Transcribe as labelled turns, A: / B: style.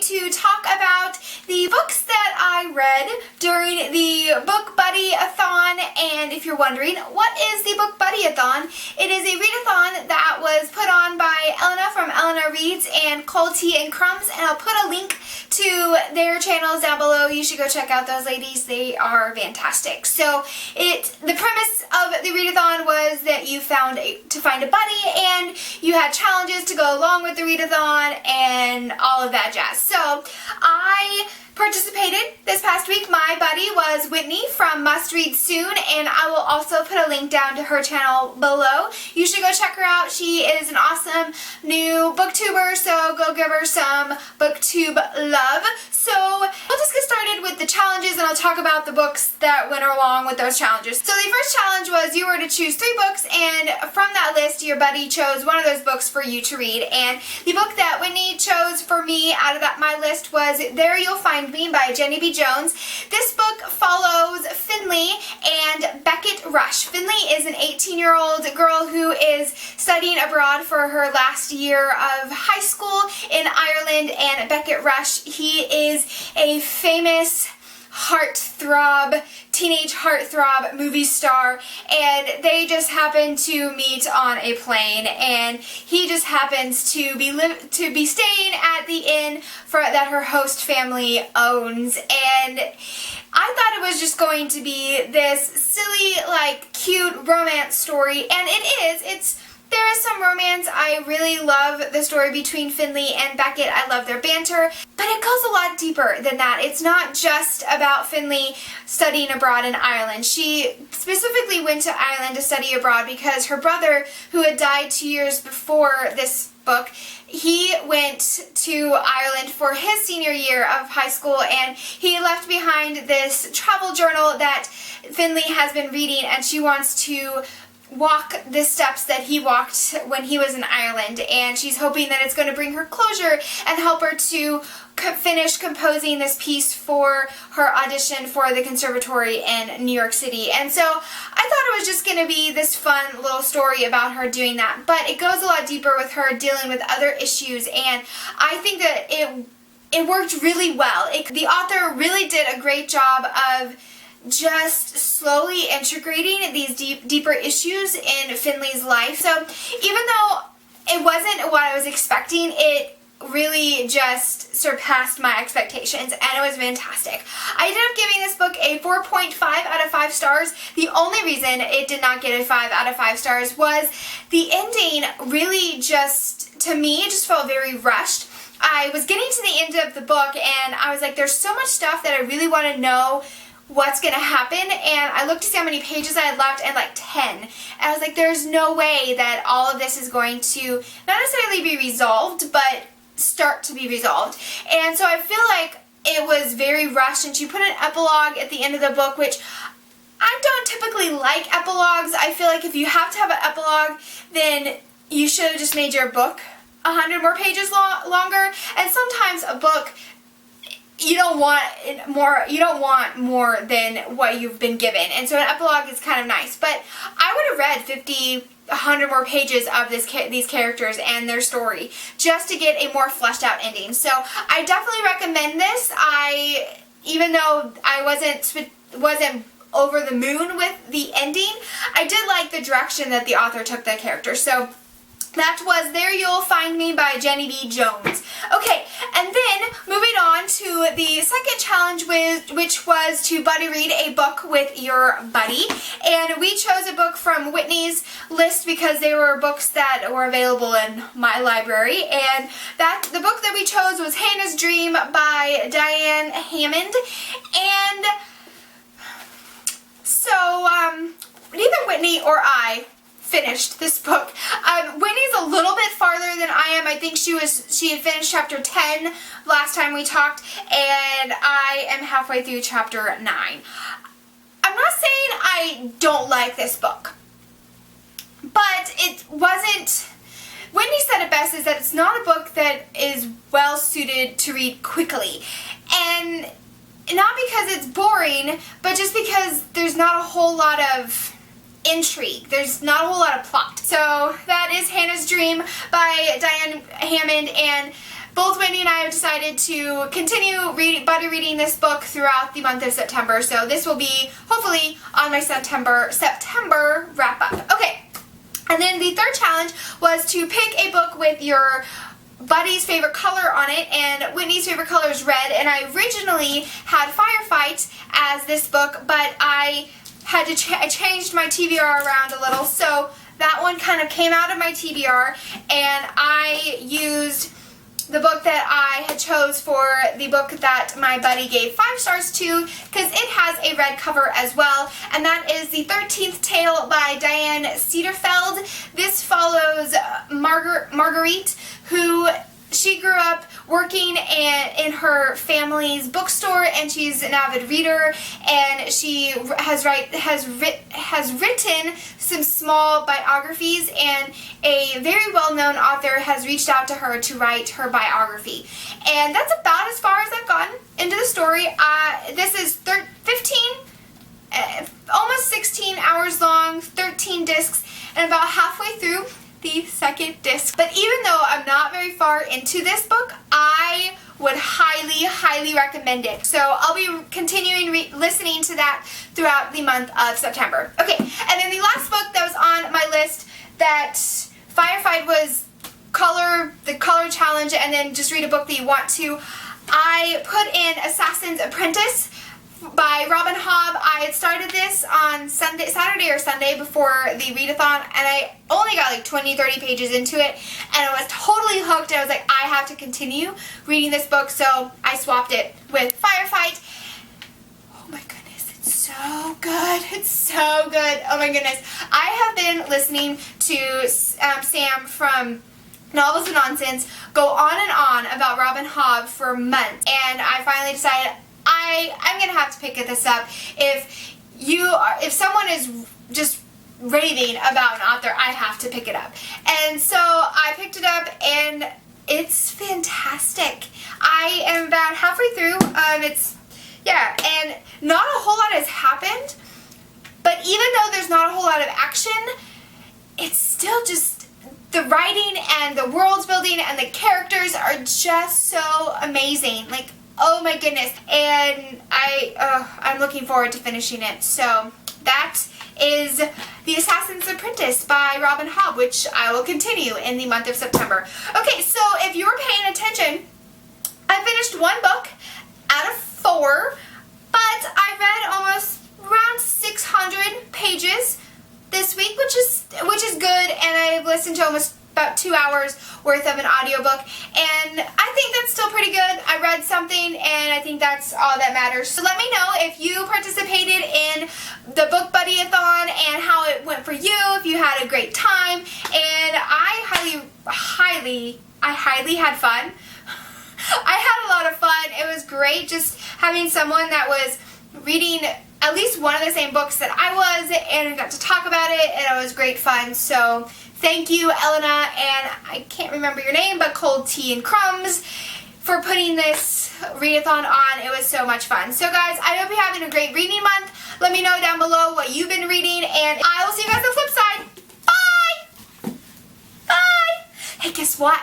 A: going to talk about the books that I read during the Book Buddy-a-thon. And if you're wondering, what is the Book Buddy-a-thon? It is a readathon that was put on by Elena from Elena Reads and Cold Tea and Crumbs, and I'll put a link to their channels down below. You should go check out those ladies. They are fantastic. So the premise of the readathon was that you find a buddy, and you had challenges to go along with the readathon and all of that jazz. So I participated this past week. My buddy was Whitney from Must Read Soon, and I will also put a link down to her channel below. You should go check her out. She is an awesome new booktuber, so go give her some booktube love. So we'll just get started with the challenges, and I'll talk about the books that went along with those challenges. So the first challenge was you were to choose 3 books, and from that list your buddy chose one of those books for you to read. And the book that Whitney chose for me out of my list was There You'll Find Me by Jenny B. Jones. This book follows Finley and Beckett Rush. Finley is an 18-year-old girl who is studying abroad for her last year of high school in Ireland, and Beckett Rush, he is a famous teenage heartthrob movie star, and they just happen to meet on a plane, and he just happens to be staying at the inn that her host family owns. And I thought it was just going to be this silly, cute romance story, and it is. There is some romance. I really love the story between Finley and Beckett. I love their banter, but it goes a lot deeper than that. It's not just about Finley studying abroad in Ireland. She specifically went to Ireland to study abroad because her brother, who had died 2 years before this book, he went to Ireland for his senior year of high school, and he left behind this travel journal that Finley has been reading, and she wants to walk the steps that he walked when he was in Ireland, and she's hoping that it's going to bring her closure and help her to finish composing this piece for her audition for the conservatory in New York City. And so I thought it was just going to be this fun little story about her doing that, but it goes a lot deeper with her dealing with other issues, and I think that it worked really well. The author really did a great job of just slowly integrating these deeper issues in Finley's life. So even though it wasn't what I was expecting, it really just surpassed my expectations, and it was fantastic. I ended up giving this book a 4.5 out of 5 stars. The only reason it did not get a 5 out of 5 stars was the ending really to me, it just felt very rushed. I was getting to the end of the book, and I was like, there's so much stuff that I really want to know what's going to happen, and I looked to see how many pages I had left, and 10. And I was like, there's no way that all of this is going to not necessarily be resolved, but start to be resolved. And so I feel like it was very rushed, and she put an epilogue at the end of the book, which I don't typically like epilogues. I feel like if you have to have an epilogue, then you should have just made your book 100 more pages longer. And sometimes a book, you don't want more than what you've been given, and so an epilogue is kind of nice. But I would have read 50, 100 more pages of these characters and their story just to get a more fleshed out ending. So I definitely recommend this. Even though I wasn't over the moon with the ending, I did like the direction that the author took the character. So that was There You'll Find Me by Jenny B. Jones. Okay, and then moving on to the second challenge, which was to buddy read a book with your buddy. And we chose a book from Whitney's list because they were books that were available in my library. And the book that we chose was Hannah's Dream by Diane Hammond. And so neither Whitney or I finished this book. Whitney's a little bit farther than I am. I think she had finished chapter 10 last time we talked, and I am halfway through chapter 9. I'm not saying I don't like this book, but it wasn't. Whitney said it best, is that it's not a book that is well suited to read quickly, and not because it's boring, but just because there's not a whole lot of intrigue. There's not a whole lot of plot. So that is Hannah's Dream by Diane Hammond, and both Wendy and I have decided to continue buddy reading this book throughout the month of September. So this will be hopefully on my September wrap up. Okay, and then the third challenge was to pick a book with your buddy's favorite color on it, and Whitney's favorite color is red, and I originally had Firefight as this book, but I had to I changed my TBR around a little, so that one kind of came out of my TBR, and I used the book that I had chose for the book that my buddy gave 5 stars to, because it has a red cover as well, and that is The 13th Tale by Diane Cederfeld. This follows Marguerite, who she grew up working in her family's bookstore, and she's an avid reader, and she has written some small biographies, and a very well-known author has reached out to her to write her biography. And that's about as far as I've gotten into the story. This is almost 16 hours long, 13 discs, and about halfway through the second disc. But even though I'm not very far into this book, I would highly recommend it. So I'll be continuing listening to that throughout the month of September. Okay, and then the last book that was on my list, that Firefight was the color challenge, and then just read a book that you want to. I put in Assassin's Apprentice by Robin Hobb. I had started this on Saturday or Sunday before the readathon, and I only got like 20-30 pages into it, and I was totally hooked, and I was like, I have to continue reading this book, so I swapped it with Firefight. Oh my goodness, it's so good. It's so good. Oh my goodness. I have been listening to Sam from Novels and Nonsense go on and on about Robin Hobb for months, and I finally decided I'm gonna have to pick this up. If someone is just raving about an author, I have to pick it up. And so I picked it up, and it's fantastic. I am about halfway through. And not a whole lot has happened, but even though there's not a whole lot of action, it's still just the writing and the world building and the characters are just so amazing. Like, oh my goodness, and I'm looking forward to finishing it. So that is The Assassin's Apprentice by Robin Hobb, which I will continue in the month of September. Okay, so if you were paying attention, I finished one book out of 4, but I read almost around 600 pages this week, which is good, and I've listened to almost about 2 hours worth of an audiobook, and I think that's still pretty good. I read something, and I think that's all that matters. So let me know if you participated in the Book Buddy-a-thon and how it went for you, if you had a great time, and I highly had fun. I had a lot of fun. It was great just having someone that was reading at least one of the same books that I was, and we got to talk about it, and it was great fun. So thank you, Elena, and I can't remember your name, but Cold Tea and Crumbs, for putting this readathon on. It was so much fun. So guys, I hope you're having a great reading month. Let me know down below what you've been reading, and I will see you guys on the flip side. Bye! Bye! Hey, guess what?